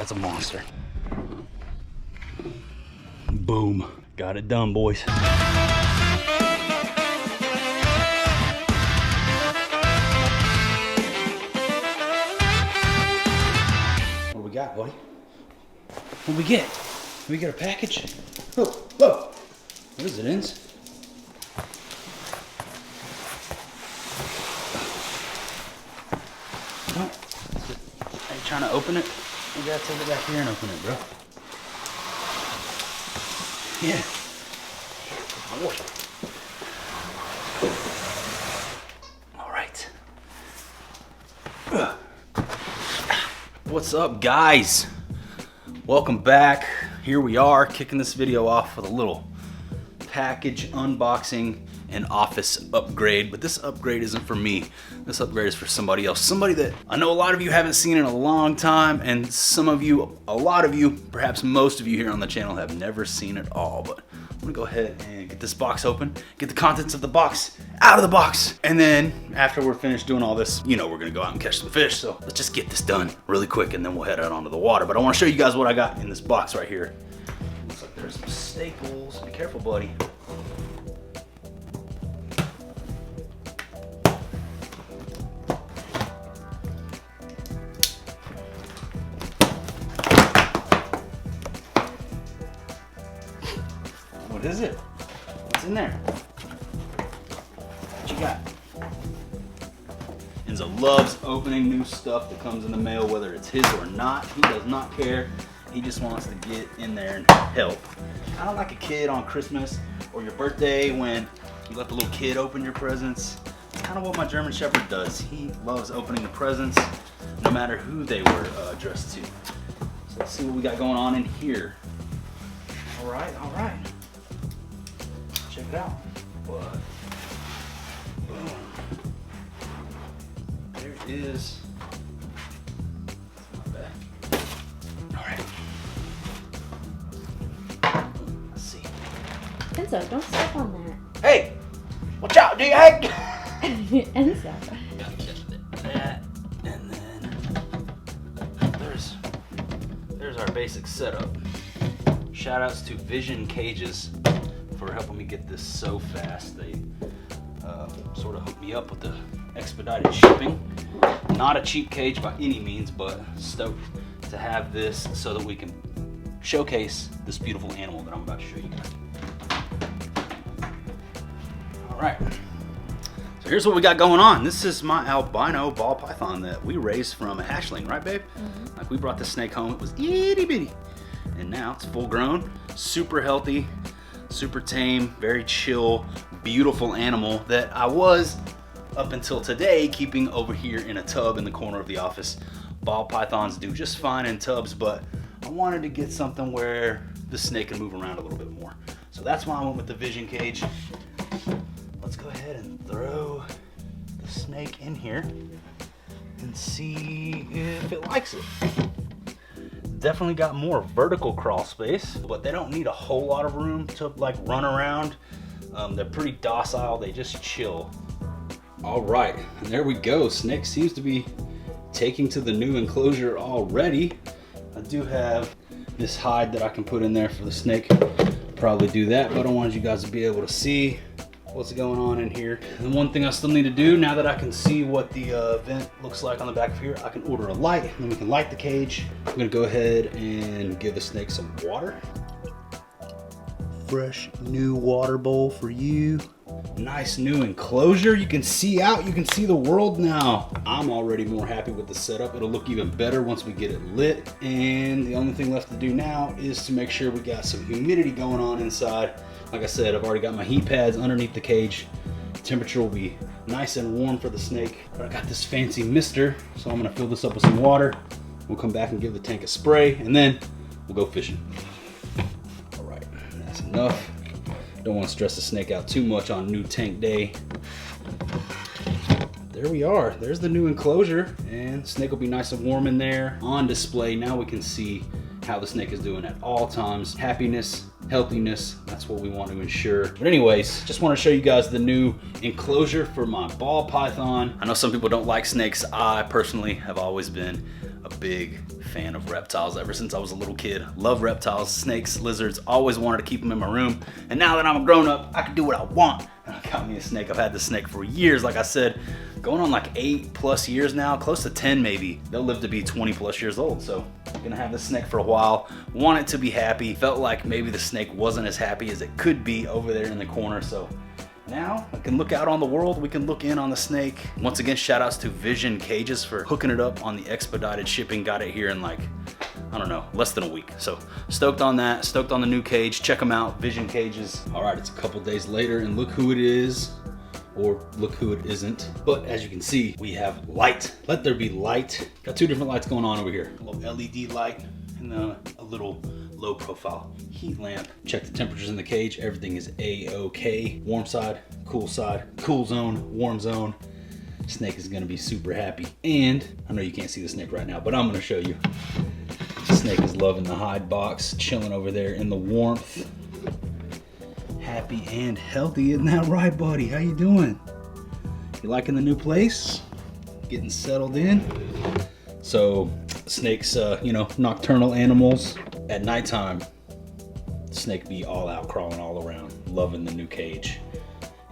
That's a monster. Boom. Got it done, boys. What do we got, buddy? What do we get? Did we get a package? Oh, whoa. What is it, Ins? No. Are you trying to open it? You gotta take it back here and open it, bro. Yeah. All right. What's up, guys? Welcome back. Here we are, kicking this video off with a little package unboxing and office upgrade, but this upgrade isn't for me. This upgrade is for somebody else. Somebody that I know a lot of you haven't seen in a long time, and some of you, a lot of you, perhaps most of you here on the channel have never seen it all, but I'm gonna go ahead and get this box open, get the contents of the box out of the box, and then after we're finished doing all this, you know we're gonna go out and catch some fish, so let's just get this done really quick and then we'll head out onto the water. But I wanna show you guys what I got in this box right here. Looks like there's some staples. Be careful, buddy. What is it? What's in there? What you got? Enzo loves opening new stuff that comes in the mail, whether it's his or not. He does not care. He just wants to get in there and help. Kind of like a kid on Christmas or your birthday when you let the little kid open your presents. It's kind of what my German Shepherd does. He loves opening the presents no matter who they were addressed to. So let's see what we got going on in here. All right, all right. Check it out. What? Boom. There it is. Not bad. All right. Let's see. Enzo, don't step on Hey! Watch out, D-Hank! that. Enzo. That, and then there's our basic setup. Shout outs to Vision Cages for helping me get this so fast. They sort of hooked me up with the expedited shipping. Not a cheap cage by any means, but stoked to have this so that we can showcase this beautiful animal that I'm about to show you guys. All right, so here's what we got going on. This is my albino ball python that we raised from a hatchling, right, babe? Mm-hmm. Like, we brought this snake home, it was itty bitty, and now it's full grown, super healthy, super tame, very chill, beautiful animal that I was, up until today, keeping over here in a tub in the corner of the office. Ball pythons do just fine in tubs, but I wanted to get something where the snake can move around a little bit more. So that's why I went with the Vision Cage. Let's go ahead and throw the snake in here and see if it likes it. Definitely got more vertical crawl space, but they don't need a whole lot of room to like run around. They're pretty docile, they just chill. All right, and there we go. Snake seems to be taking to the new enclosure already. I do have this hide that I can put in there for the snake. Probably do that, but I wanted you guys to be able to see what's going on in here. And one thing I still need to do, now that I can see what the vent looks like on the back of here, I can order a light and then we can light the cage. I'm gonna go ahead and give the snake some water. Fresh new water bowl for you. Nice new enclosure. You can see out, you can see the world now. I'm already more happy with the setup. It'll look even better once we get it lit. And the only thing left to do now is to make sure we got some humidity going on inside. Like I said, I've already got my heat pads underneath the cage. Temperature will be nice and warm for the snake. But I got this fancy mister, so I'm gonna fill this up with some water. We'll come back and give the tank a spray, and then we'll go fishing. All right, that's enough. Don't want to stress the snake out too much on new tank day. There we are. There's the new enclosure, and the snake will be nice and warm in there. On display, now we can see how the snake is doing at all times. Happiness, healthiness, that's what we want to ensure. But anyways, just want to show you guys the new enclosure for my ball python. I know some people don't like snakes. I personally have always been a big fan of reptiles ever since I was a little kid. Love reptiles, snakes, lizards, always wanted to keep them in my room. And now that I'm a grown up, I can do what I want. And I got me a snake. I've had this snake for years, like I said, going on like 8+ years now, close to 10 maybe. They'll live to be 20+ years old. So I'm gonna have this snake for a while. Want it to be happy. Felt like maybe the snake wasn't as happy as it could be over there in the corner. So now I can look out on the world, we can look in on the snake. Once again, shout outs to Vision Cages for hooking it up on the expedited shipping. Got it here in like, I don't know, less than a week. So stoked on that, stoked on the new cage. Check them out, Vision Cages. All right, it's a couple days later and look who it is, or look who it isn't. But as you can see, we have light. Let there be light. Got two different lights going on over here. A little LED light and a little low profile heat lamp. Check the temperatures in the cage. Everything is A-OK. Warm side, cool zone, warm zone. Snake is gonna be super happy. And I know you can't see the snake right now, but I'm gonna show you. The snake is loving the hide box, chilling over there in the warmth. Happy and healthy, isn't that right, buddy? How you doing? You liking the new place? Getting settled in? So snakes, you know, nocturnal animals. At nighttime, the snake be all out, crawling all around, loving the new cage.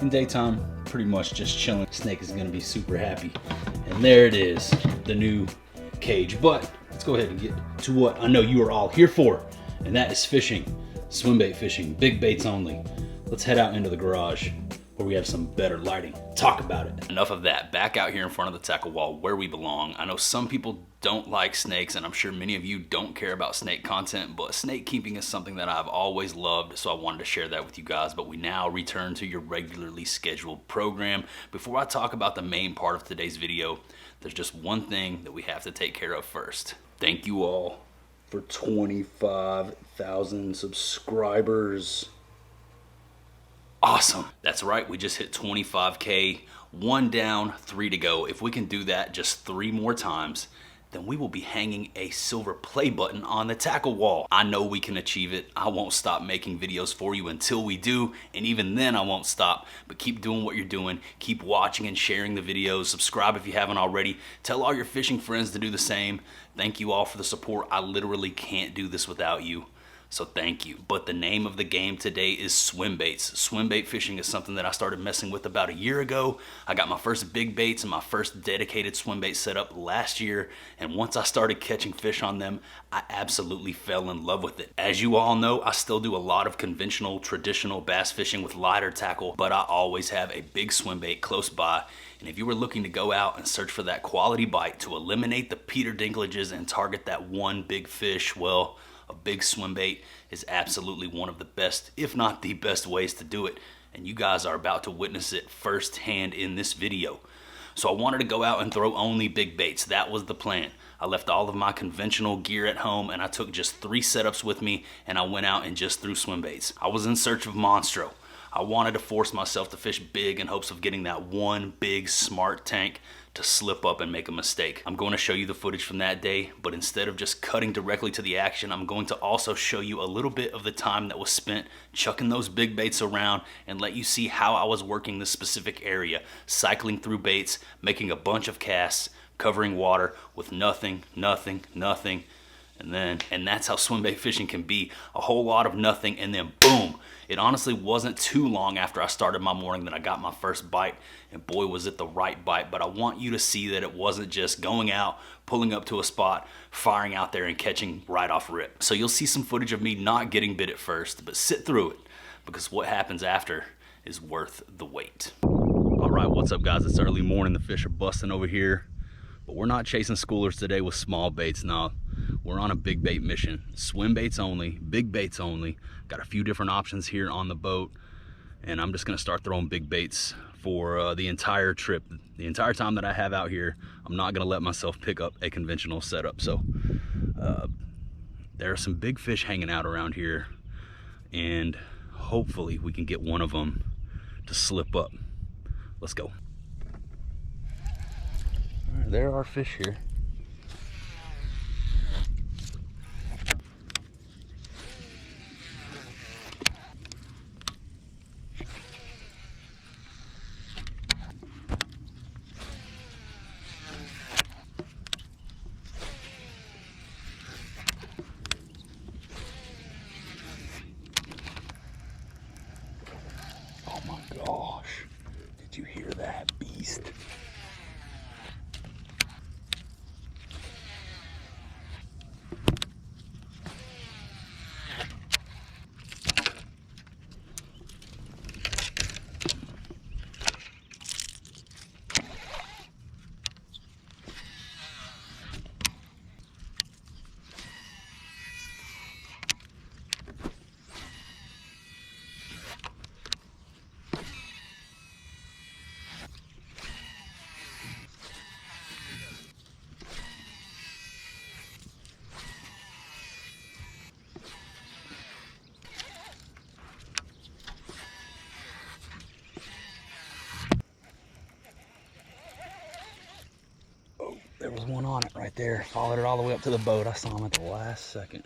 In daytime, pretty much just chilling. Snake is gonna be super happy. And there it is, the new cage. But let's go ahead and get to what I know you are all here for, and that is fishing. Swimbait fishing, big baits only. Let's head out into the garage where we have some better lighting. Talk about it. Enough of that. Back out here in front of the tackle wall where we belong. I know some people don't like snakes, and I'm sure many of you don't care about snake content, but snake keeping is something that I've always loved, so I wanted to share that with you guys. But we now return to your regularly scheduled program. Before I talk about the main part of today's video, there's just one thing that we have to take care of first. Thank you all for 25,000 subscribers. Awesome. That's right, we just hit 25K, 1 down, 3 to go. If we can do that just 3 more times, then we will be hanging a silver play button on the tackle wall. I know we can achieve it. I won't stop making videos for you until we do, and even then I won't stop. But keep doing what you're doing. Keep watching and sharing the videos. Subscribe if you haven't already. Tell all your fishing friends to do the same. Thank you all for the support. I literally can't do this without you. So thank you. But the name of the game today is swimbaits. Swimbait fishing is something that I started messing with about a year ago. I got my first big baits and my first dedicated swimbait setup last year. And once I started catching fish on them, I absolutely fell in love with it. As you all know, I still do a lot of conventional, traditional bass fishing with lighter tackle, but I always have a big swimbait close by. And if you were looking to go out and search for that quality bite to eliminate the Peter Dinklages and target that one big fish, well, a big swimbait is absolutely one of the best, if not the best ways to do it. And you guys are about to witness it firsthand in this video. So I wanted to go out and throw only big baits. That was the plan. I left all of my conventional gear at home and I took just 3 setups with me and I went out and just threw swimbaits. I was in search of monstro. I wanted to force myself to fish big in hopes of getting that one big smart tank to slip up and make a mistake. I'm going to show you the footage from that day, but instead of just cutting directly to the action, I'm going to also show you a little bit of the time that was spent chucking those big baits around and let you see how I was working this specific area, cycling through baits, making a bunch of casts, covering water with nothing, and that's how swimbait fishing can be. A whole lot of nothing and then boom. It honestly wasn't too long after I started my morning that I got my first bite, and boy was it the right bite. But I want you to see that it wasn't just going out, pulling up to a spot, firing out there and catching right off rip. So you'll see some footage of me not getting bit at first, but sit through it because what happens after is worth the wait. All right, what's up guys? It's early morning, the fish are busting over here, but we're not chasing schoolers today with small baits. No, we're on a big bait mission. Swim baits only, big baits only. Got a few different options here on the boat, and I'm just gonna start throwing big baits for the entire trip. The entire time that I have out here, I'm not gonna let myself pick up a conventional setup. So there are some big fish hanging out around here, and hopefully we can get one of them to slip up. Let's go. All right, there are fish here. was one on it right there. Followed it all the way up to the boat. I saw him at the last second.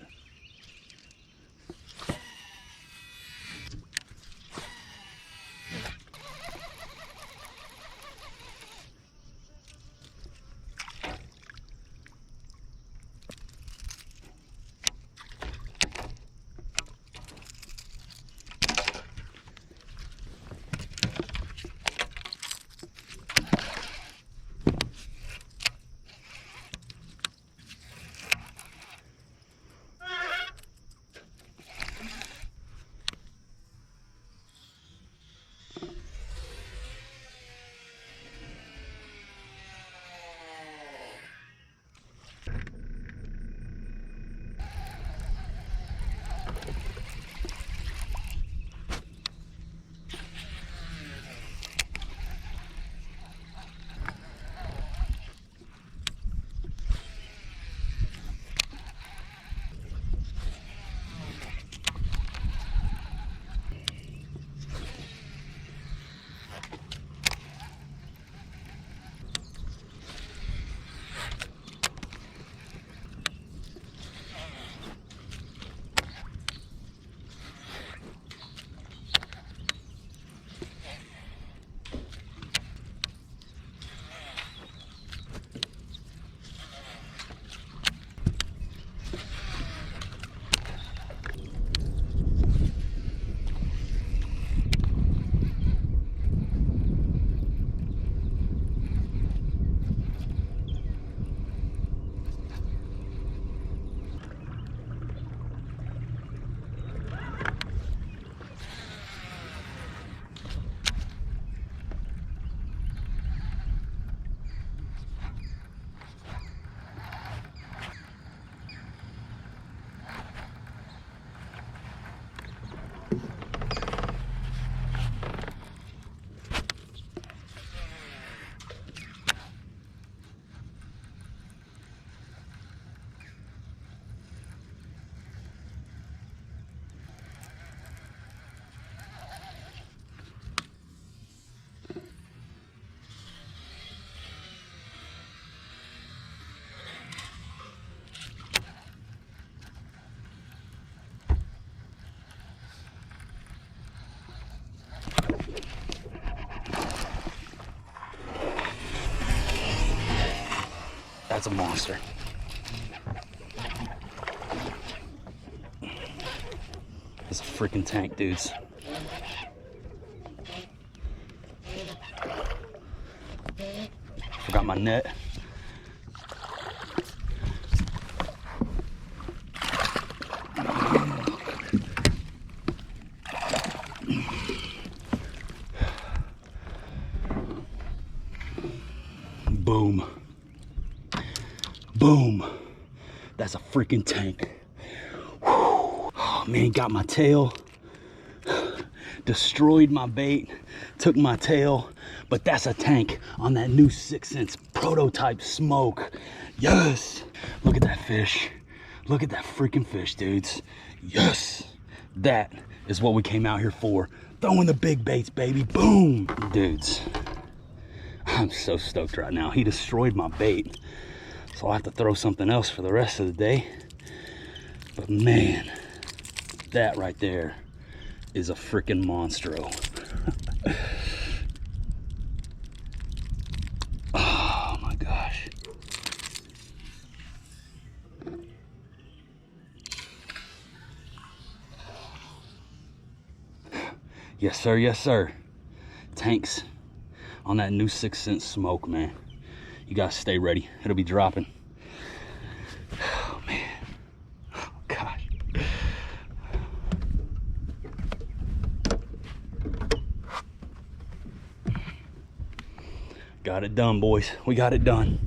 That's a monster. It's a freaking tank, dudes. Forgot my net. Boom. Boom. That's a freaking tank. Whew. Oh man, got my tail. Destroyed my bait. Took my tail. But that's a tank on that new 6-inch prototype smoke. Yes. Look at that fish. Look at that freaking fish, dudes. Yes. That is what we came out here for. Throwing the big baits, baby. Boom. Dudes, I'm so stoked right now. He destroyed my bait. So I'll have to throw something else for the rest of the day. But man, that right there is a freaking monstro. Oh my gosh. Yes sir, yes sir. Tanks on that new 6-inch smoke, man. You guys stay ready. It'll be dropping. Oh man. Oh gosh. Got it done, boys. We got it done.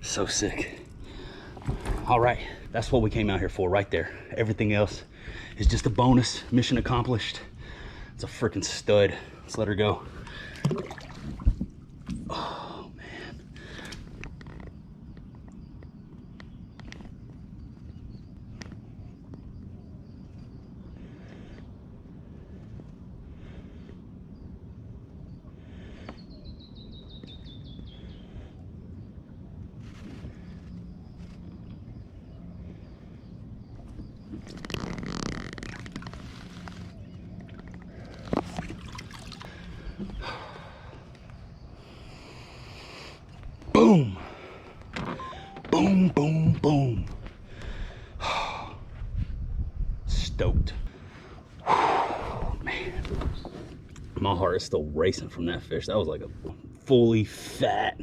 So sick. All right, that's what we came out here for right there. Everything else is just a bonus. Mission accomplished. It's a freaking stud. Let's let her go. Oh, man. Boom. Boom, boom, boom. Stoked. Man, my heart is still racing from that fish. That was like a fully fat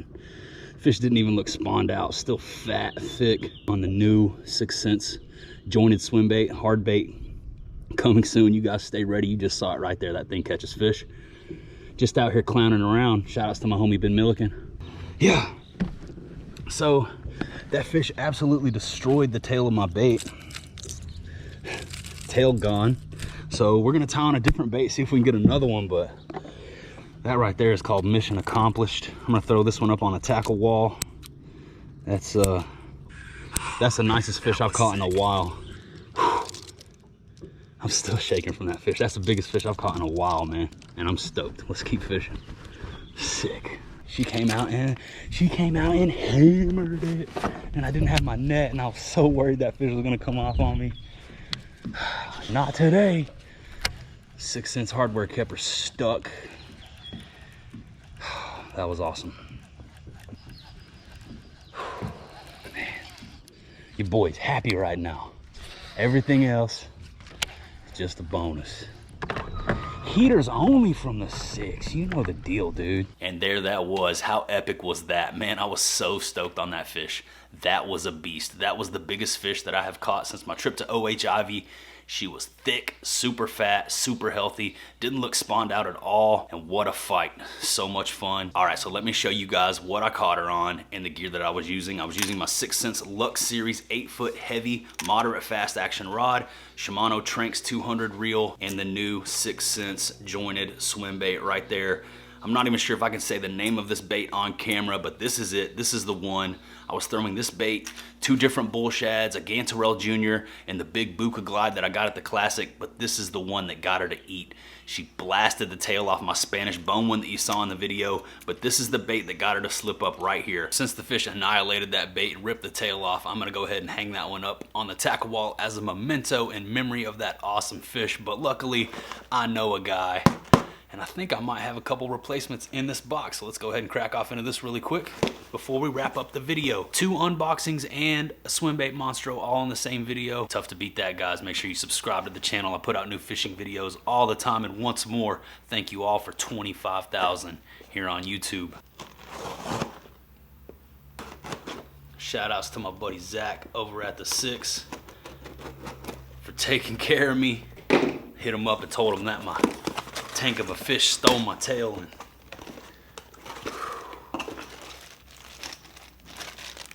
fish. Didn't even look spawned out. Still fat, thick on the new 6th Sense jointed swim bait, hard bait. Coming soon. You guys stay ready. You just saw it right there. That thing catches fish. Just out here clowning around. Shout outs to my homie Ben Milliken. Yeah. So that fish absolutely destroyed the tail of my bait. Tail gone. So we're gonna tie on a different bait, see if we can get another one, but that right there is called mission accomplished. I'm gonna throw this one up on a tackle wall. That's the nicest fish I've caught in a while. I'm still shaking from that fish. That's the biggest fish I've caught in a while, man. And I'm stoked. Let's keep fishing. Sick. She came out and hammered it. And I didn't have my net, and I was so worried that fish was gonna come off on me. Not today. 6th Sense hardware kept her stuck. That was awesome. Man, your boy's happy right now. Everything else is just a bonus. Heaters only from the 6. You know the deal, dude. And there that was. How epic was that? Man, I was so stoked on that fish. That was a beast. That was the biggest fish that I have caught since my trip to OH Ivy. She was thick, super fat, super healthy, didn't look spawned out at all, and what a fight. So much fun. All right, so let me show you guys what I caught her on and the gear that I was using. I was using my 6th Sense Lux Series 8-foot heavy, moderate fast action rod, Shimano Tranx 200 reel, and the new 6th Sense jointed swim bait right there. I'm not even sure if I can say the name of this bait on camera, but this is it. This is the one. I was throwing this bait, 2 different bull shads, a Gantarelle Jr., and the big Buka Glide that I got at the Classic, but this is the one that got her to eat. She blasted the tail off my Spanish bone one that you saw in the video, but this is the bait that got her to slip up right here. Since the fish annihilated that bait and ripped the tail off, I'm gonna go ahead and hang that one up on the tackle wall as a memento in memory of that awesome fish, but luckily, I know a guy. And I think I might have a couple replacements in this box. So let's go ahead and crack off into this really quick before we wrap up the video. 2 unboxings and a swim bait monstro all in the same video. Tough to beat that, guys. Make sure you subscribe to the channel. I put out new fishing videos all the time. And once more, thank you all for 25,000 here on YouTube. Shout outs to my buddy Zach over at the 6 for taking care of me. Hit him up and told him that my tank of a fish stole my tail and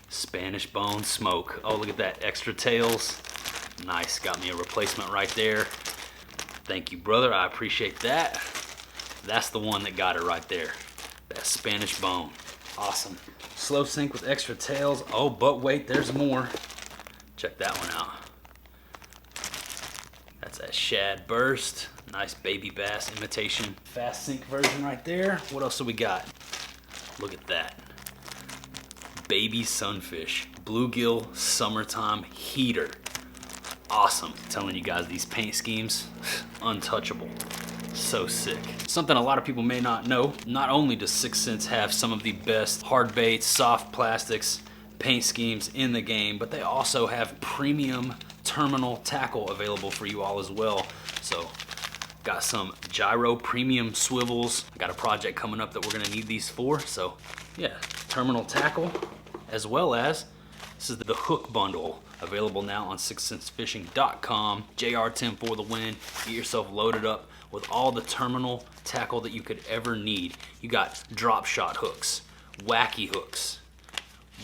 Spanish bone smoke. Oh, look at that, extra tails. Nice, got me a replacement right there. Thank you, brother, I appreciate that. That's the one that got it right there. That Spanish bone, awesome. Slow sink with extra tails. Oh, but wait, there's more. Check that one out. That's that shad burst. Nice baby bass imitation. Fast sink version right there. What else do we got? Look at that. Baby sunfish. Bluegill summertime heater. Awesome. I'm telling you guys, these paint schemes, untouchable. So sick. Something a lot of people may not know, not only does 6th Sense have some of the best hard baits, soft plastics, paint schemes in the game, but they also have premium terminal tackle available for you all as well. So got some gyro premium swivels. I got a project coming up that we're gonna need these for. So yeah, terminal tackle, as well as this is the hook bundle available now on 6thsensefishing.com. JR10 for the win. Get yourself loaded up with all the terminal tackle that you could ever need. You got drop shot hooks, wacky hooks,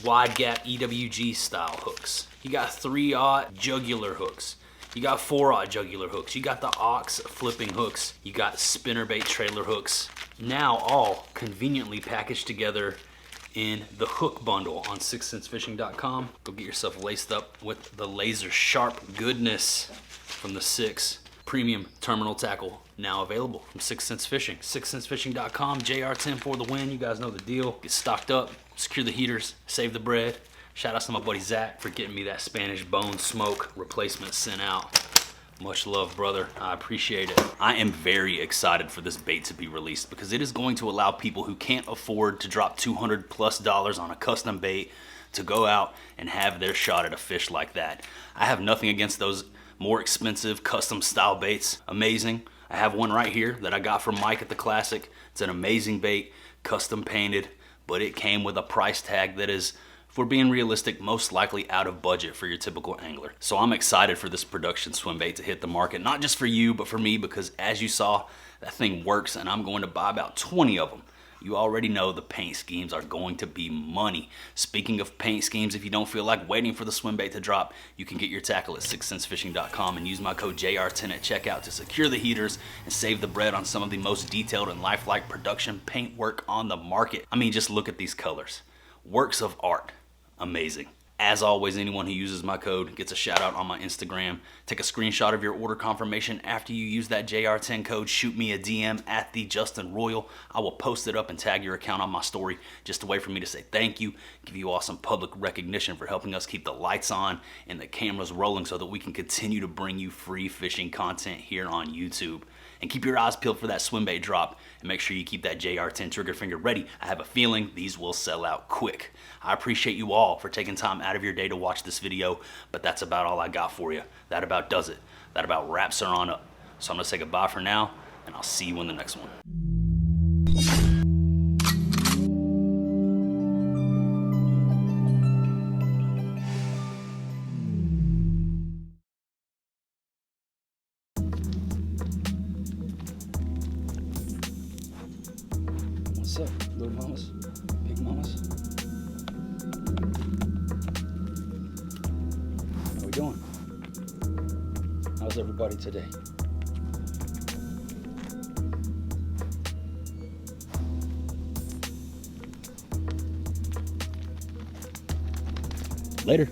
wide gap EWG style hooks. You got 3/0 jugular hooks. You got 4/0 jugular hooks. You got the ox flipping hooks. You got spinnerbait trailer hooks. Now all conveniently packaged together in the hook bundle on 6cents-fishing.com. Go get yourself laced up with the laser sharp goodness from the 6 premium terminal tackle, now available from 6 Cents Fishing. 6cents-fishing.com, JR10 for the win. You guys know the deal. Get stocked up, secure the heaters, save the bread. Shout out to my buddy Zach for getting me that Spanish bone smoke replacement sent out. Much love, brother. I appreciate it. I am very excited for this bait to be released because it is going to allow people who can't afford to drop $200+ on a custom bait to go out and have their shot at a fish like that. I have nothing against those more expensive custom style baits. Amazing. I have one right here that I got from Mike at the Classic. It's an amazing bait, custom painted, but it came with a price tag that is, if we're being realistic, most likely out of budget for your typical angler. So I'm excited for this production swim bait to hit the market, not just for you, but for me, because as you saw, that thing works and I'm going to buy about 20 of them. You already know the paint schemes are going to be money. Speaking of paint schemes, if you don't feel like waiting for the swim bait to drop, you can get your tackle at 6centsfishing.com and use my code JR10 at checkout to secure the heaters and save the bread on some of the most detailed and lifelike production paint work on the market. I mean, just look at these colors. Works of art. Amazing. As always, anyone who uses my code gets a shout out on my Instagram. Take a screenshot of your order confirmation after you use that JR10 code. Shoot me a DM at @TheJustinRoyal. I will post it up and tag your account on my story. Just a way for me to say thank you, give you all some public recognition for helping us keep the lights on and the cameras rolling so that we can continue to bring you free fishing content here on YouTube. And keep your eyes peeled for that swim bait drop and make sure you keep that JR10 trigger finger ready. I have a feeling these will sell out quick. I appreciate you all for taking time out of your day to watch this video, but that's about all I got for you. That about does it. That about wraps her on up. So I'm gonna say goodbye for now, and I'll see you in the next one. What's up, little mamas, big mamas? How we doing? How's everybody today? Later.